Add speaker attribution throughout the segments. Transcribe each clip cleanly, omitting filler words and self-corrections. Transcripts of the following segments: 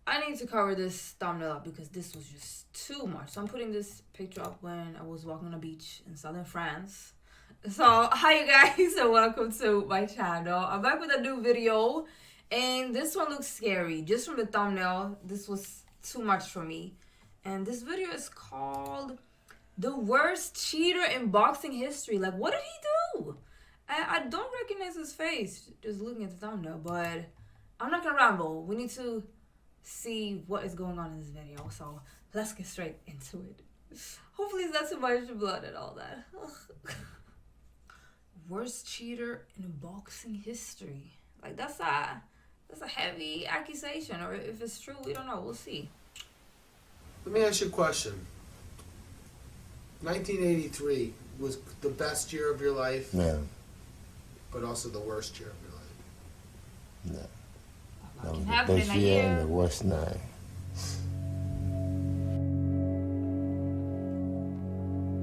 Speaker 1: I need to cover this thumbnail up because this was just too much. So I'm putting this picture up when I was walking on a beach in southern France. So hi you guys and welcome to my channel. I'm back with a new video and this one looks scary. Just from the thumbnail, this was too much for me. And this video is called The Worst Cheater in Boxing History. Like, what did he do? I don't recognize his face just looking at the thumbnail, but I'm not gonna ramble. We need to see what is going on in this video, so let's get straight into it. Hopefully it's not too much blood and all that. Worst cheater in boxing history. Like, that's a heavy accusation, or if it's true, we don't know. We'll see.
Speaker 2: Let me ask you a question. 1983 was the best year of your life,
Speaker 3: No,
Speaker 2: but also the worst year of your life.
Speaker 3: no.
Speaker 1: That
Speaker 3: That was
Speaker 1: can
Speaker 3: the
Speaker 1: happen
Speaker 3: best
Speaker 1: in a
Speaker 3: year
Speaker 1: year.
Speaker 3: and the worst night.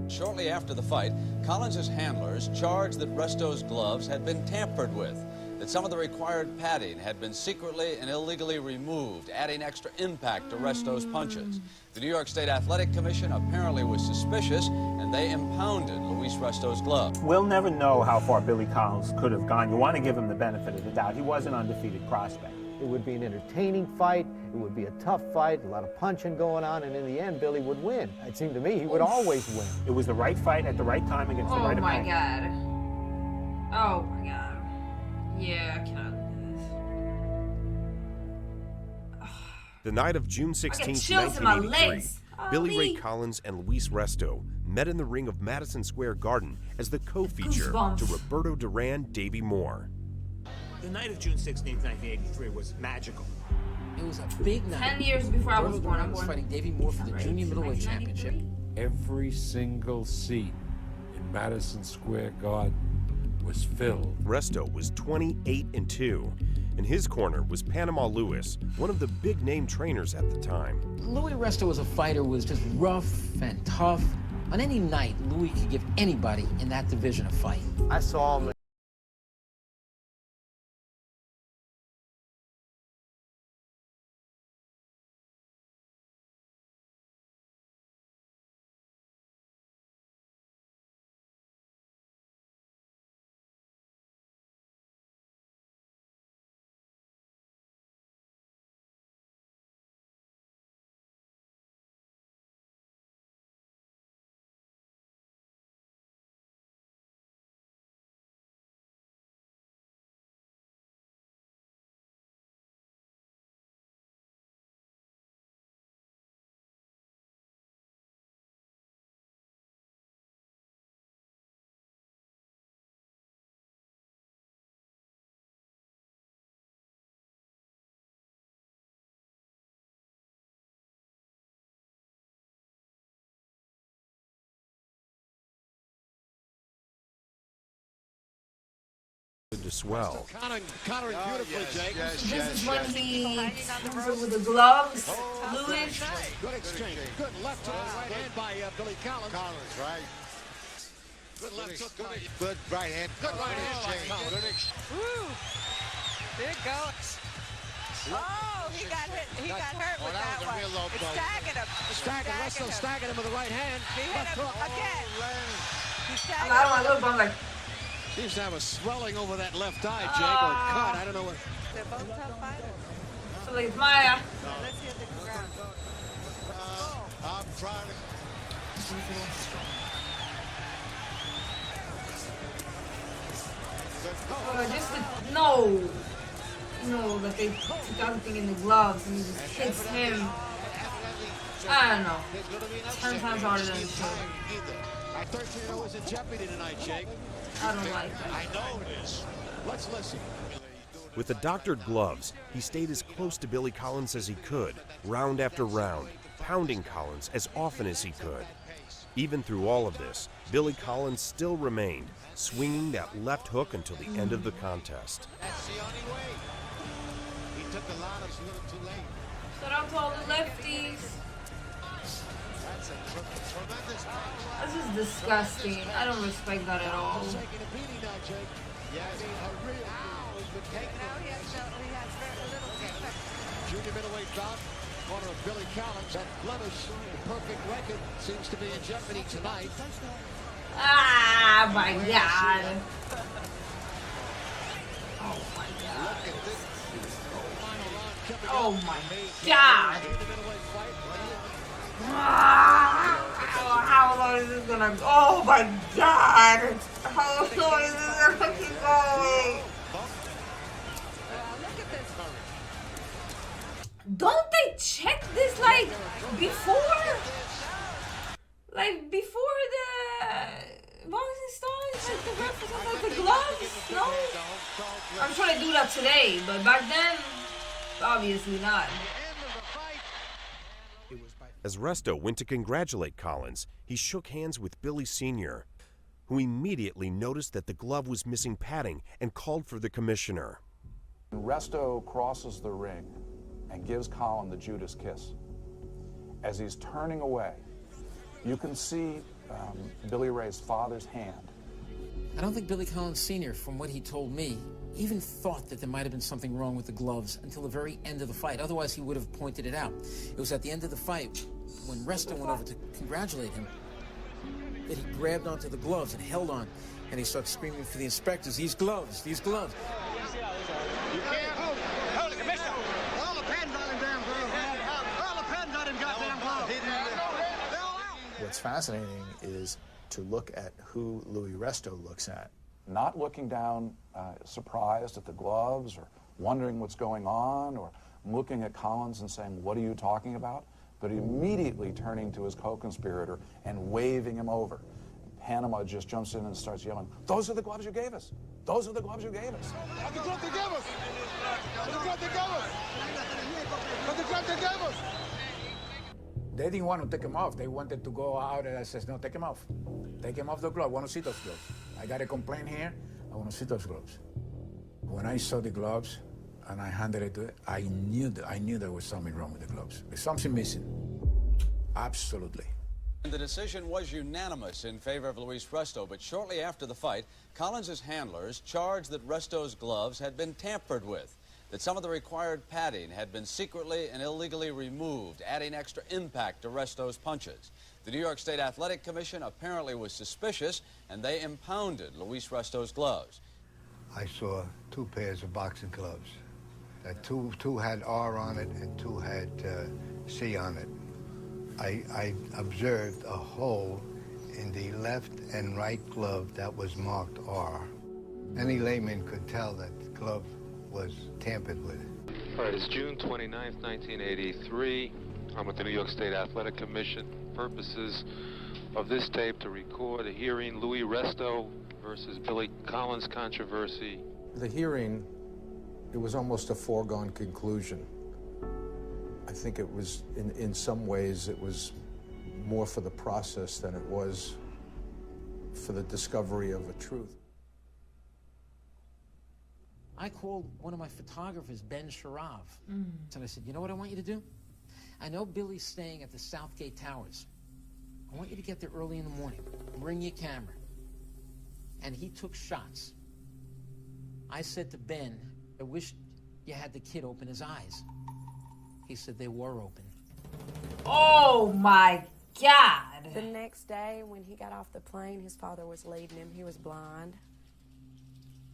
Speaker 4: Shortly after the fight, Collins' handlers charged that Resto's gloves had been tampered with, that some of the required padding had been secretly and illegally removed, adding extra impact to Resto's punches. The New York State Athletic Commission apparently was suspicious, and they impounded Luis Resto's gloves.
Speaker 5: We'll never know how far Billy Collins could have gone. You want to give him the benefit of the doubt. He was an undefeated prospect.
Speaker 6: It would be an entertaining fight. It would be a tough fight, a lot of punching going on, and in the end, Billy would win. It seemed to me he would always win.
Speaker 5: It was the right fight at the right time against the
Speaker 1: Oh
Speaker 5: right
Speaker 1: my
Speaker 5: opponent.
Speaker 1: god. Oh my god. Yeah, I cannot do this.
Speaker 7: The night of June
Speaker 1: I get
Speaker 7: 16,
Speaker 1: chills in my
Speaker 7: 1983,
Speaker 1: legs.
Speaker 7: Billy Ray
Speaker 1: Golly.
Speaker 7: Collins and Luis Resto met in the ring of Madison Square Garden as the co-feature
Speaker 1: Goosebumps.
Speaker 7: to Roberto Duran, Davey Moore.
Speaker 8: The night of June 16, 1983 was magical.
Speaker 9: It was a big night.
Speaker 1: 10 years before I was
Speaker 9: Roberto
Speaker 1: born.
Speaker 9: Duran
Speaker 1: I'm
Speaker 9: was
Speaker 1: born.
Speaker 9: fighting Davey Moore for the junior middleweight championship.
Speaker 10: Every single seat in Madison Square Garden was filled.
Speaker 7: Resto was 28-2. In his corner was Panama Lewis, one of the big-name trainers at the time.
Speaker 9: Louis Resto as a fighter was just rough and tough. On any night, Louis could give anybody in that division a fight.
Speaker 6: I saw him.
Speaker 7: To swell.
Speaker 8: Countering beautifully, Jake.
Speaker 1: This is when he comes in with the gloves. Lewis.
Speaker 8: Good exchange. Good left hook, right hand by Billy Collins.
Speaker 11: Collins, right?
Speaker 8: Good left hook.
Speaker 11: Good right hand.
Speaker 8: Good right hand by Collins.
Speaker 12: Woo! There it goes. Oh, he got hit. He got hurt with
Speaker 11: that
Speaker 12: that
Speaker 11: was a
Speaker 12: one.
Speaker 11: real low
Speaker 12: It
Speaker 11: blow.
Speaker 12: staggered him.
Speaker 8: Staggered, Resto staggered him with the right hand.
Speaker 12: He hit
Speaker 8: Left
Speaker 12: him
Speaker 8: hook.
Speaker 12: again. He
Speaker 1: I
Speaker 12: staggered
Speaker 1: don't want to
Speaker 12: him.
Speaker 1: look, but I'm like,
Speaker 8: Seems to have a swelling over that left eye, Jake, or cut. I don't know what.
Speaker 12: They're both tough fighters.
Speaker 1: so like Maya.
Speaker 12: Let's hear the ground.
Speaker 11: I'm trying to.
Speaker 1: No, like they took everything in the gloves and he just hits him. I don't know. 10 times harder than it should.
Speaker 8: Our 13-0 is in jeopardy tonight, Jake.
Speaker 1: I don't like that.
Speaker 11: I know it is.
Speaker 8: Let's listen.
Speaker 7: With the doctored gloves, he stayed as close to Billy Collins as he could, round after round, pounding Collins as often as he could. Even through all of this, Billy Collins still remained, swinging that left hook until the end of the contest.
Speaker 11: That's the only way. He took a lot of a little too late.
Speaker 1: Shout out to all the lefties.
Speaker 11: That's a tremendous punch.
Speaker 1: This is disgusting. I don't respect that at all.
Speaker 8: Taking a beating now, Jake.
Speaker 11: Yes, a real
Speaker 12: Now he has very little defense.
Speaker 8: junior middleweight bout. Corner of Billy Collins. That blemish, the perfect record, seems to be in jeopardy tonight.
Speaker 1: Ah, my God. Oh, my God. Oh, my God. How long is this gonna go? Oh, my God. How long is this gonna keep going? Don't they check this, like, before? Like, before the boxing starts? Like, the ref was like the gloves? No? I'm sure they do that today, but back then, obviously not.
Speaker 7: As Resto went to congratulate Collins, he shook hands with Billy Sr., who immediately noticed that the glove was missing padding and called for the commissioner.
Speaker 3: Resto crosses the ring and gives Collins the Judas kiss. As he's turning away, you can see Billy Ray's father's hand.
Speaker 9: I don't think Billy Collins Sr., from what he told me, even thought that there might have been something wrong with the gloves until the very end of the fight. Otherwise, he would have pointed it out. It was at the end of the fight, when Resto went over to congratulate him, that he grabbed onto the gloves and held on, and he started screaming for the inspectors, "These gloves, these gloves."
Speaker 11: You can't hold it, Commissioner. All the pads on him, damn glove. All the pads on him, goddamn glove.
Speaker 13: What's fascinating is to look at who Louis Resto looks at.
Speaker 3: Not looking down surprised at the gloves or wondering what's going on or looking at Collins and saying, "What are you talking about?" But immediately turning to his co-conspirator and waving him over. Panama just jumps in and starts yelling, "Those are the gloves you gave us. Those are the gloves you gave us."
Speaker 11: The glove they gave us. The glove they gave us. The glove they gave us.
Speaker 14: They didn't want to take him off. They wanted to go out, and I said, "No, take him off. Take him off the glove. I want to see those gloves. I got a complaint here. I want to see those gloves." When I saw the gloves and I handed it to it, I knew there was something wrong with the gloves. There's something missing. Absolutely.
Speaker 4: The decision was unanimous in favor of Luis Resto, but shortly after the fight, Collins' handlers charged that Resto's gloves had been tampered with, that some of the required padding had been secretly and illegally removed, adding extra impact to Resto's punches. The New York State Athletic Commission apparently was suspicious, and they impounded Luis Resto's gloves.
Speaker 15: I saw 2 pairs of boxing gloves. Two had R on it and 2 had C on it. I observed a hole in the left and right glove that was marked R. Any layman could tell that the glove was tampered with.
Speaker 16: All right, it's June 29th, 1983. I'm with the New York State Athletic Commission. Purposes of this tape to record a hearing, Louis Resto versus Billy Collins controversy.
Speaker 13: The hearing, it was almost a foregone conclusion. I think it was, in some ways, it was more for the process than it was for the discovery of a truth.
Speaker 9: I called one of my photographers, Ben Sharav, and I said, "You know what I want you to do? I know Billy's staying at the Southgate Towers. I want you to get there early in the morning. Bring your camera." And he took shots. I said to Ben, "I wish you had the kid open his eyes." He said they were open.
Speaker 1: Oh, my God.
Speaker 17: The next day, when he got off the plane, his father was leading him. He was blind.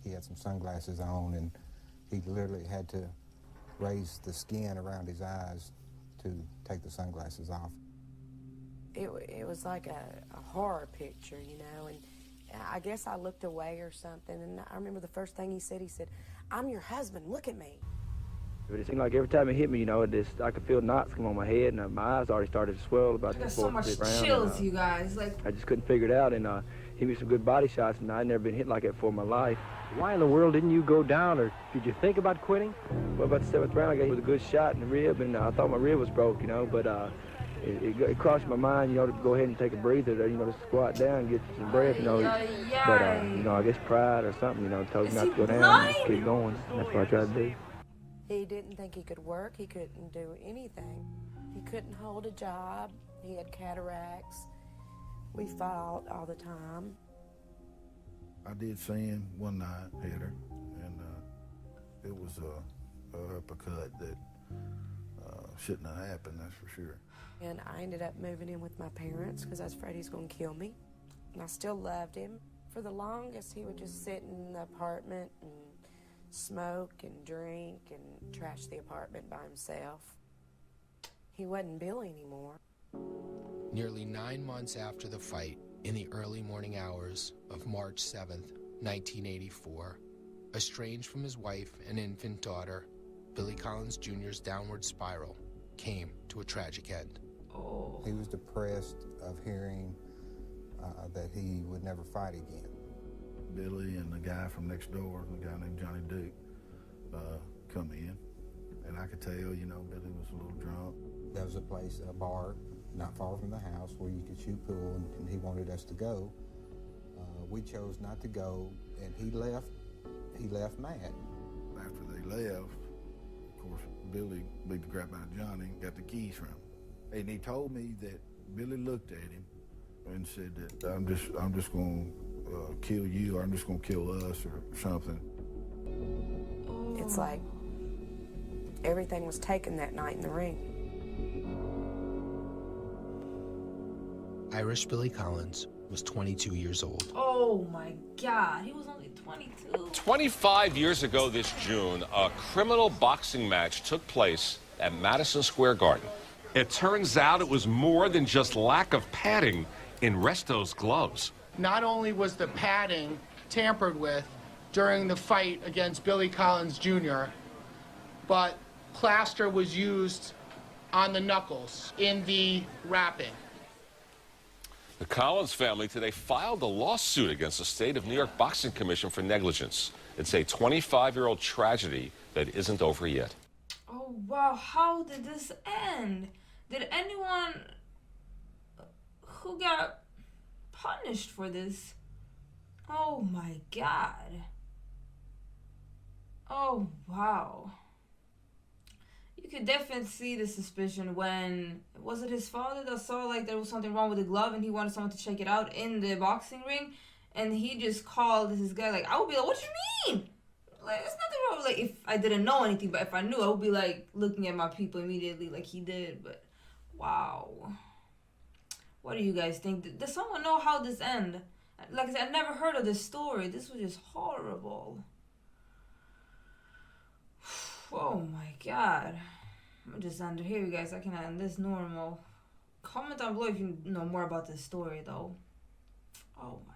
Speaker 18: He had some sunglasses on, and he literally had to raise the skin around his eyes to take the sunglasses off.
Speaker 17: It was like a horror picture, you know, and I guess I looked away or something, and I remember the first thing he said, "I'm your husband, look at me."
Speaker 19: But it seemed like every time it hit me, you know, I could feel knots come on my head, and my eyes already started to swell about
Speaker 1: I got
Speaker 19: this
Speaker 1: so much chills, you guys. Like,
Speaker 19: I just couldn't figure it out, and hit me some good body shots, and I'd never been hit like that before in my life. Why in the world didn't you go down, or did you think about quitting? Well, about the 7th round, I got hit with a good shot in the rib, and I thought my rib was broke, you know, but it crossed my mind, you know, to go ahead and take a breather, you know, to squat down, get some breath, you know. But, you know, I guess pride or something, you know, told me not to go down and just keep going. And that's what I tried to do.
Speaker 17: He didn't think he could work. He couldn't do anything. He couldn't hold a job. He had cataracts. We fought all the time.
Speaker 20: I did see him one night, hit her, and it was a uppercut that shouldn't have happened, that's for sure.
Speaker 17: And I ended up moving in with my parents because I was afraid he's going to kill me. And I still loved him. For the longest, he would just sit in the apartment and smoke and drink and trash the apartment by himself. He wasn't Billy anymore.
Speaker 21: Nearly 9 months after the fight, in the early morning hours of March 7th, 1984, estranged from his wife and infant daughter, Billy Collins Jr.'s downward spiral came to a tragic end.
Speaker 18: Oh. He was depressed of hearing that he would never fight again.
Speaker 20: Billy and the guy from next door, the guy named Johnny Duke, come in, and I could tell, you know, Billy was a little drunk.
Speaker 18: There was a place, a bar, not far from the house where you could shoot pool, and he wanted us to go. We chose not to go, and he left mad.
Speaker 20: After they left, of course, Billy beat the crap out of Johnny and got the keys from him. And he told me that Billy looked at him and said that I'm just going to kill you, or I'm just going to kill us, or something.
Speaker 17: It's like everything was taken that night in the ring.
Speaker 21: Irish Billy Collins was 22 years old.
Speaker 1: Oh my God, he was only 22.
Speaker 22: 25 years ago this June, a criminal boxing match took place at Madison Square Garden. It turns out it was more than just lack of padding in Resto's gloves.
Speaker 23: Not only was the padding tampered with during the fight against Billy Collins Jr., but plaster was used on the knuckles in the wrapping.
Speaker 22: The Collins family today filed a lawsuit against the state of New York Boxing Commission for negligence. It's a 25-year-old tragedy that isn't over yet.
Speaker 1: Oh wow, how did this end? Did anyone who got punished for this? Oh my God. Oh wow. You could definitely see the suspicion when, was it his father that saw like there was something wrong with the glove and he wanted someone to check it out in the boxing ring, and he just called this guy. Like, I would be like, what do you mean? Like, there's nothing wrong with, like, if I didn't know anything, but if I knew, I would be like looking at my people immediately like he did. But wow, what do you guys think? Does someone know how this ended? Like I said, I never heard of this story. This was just horrible. Oh my God. I'm gonna just end it here, you guys. I can end this normal. Comment down below if you know more about this story, though. Oh my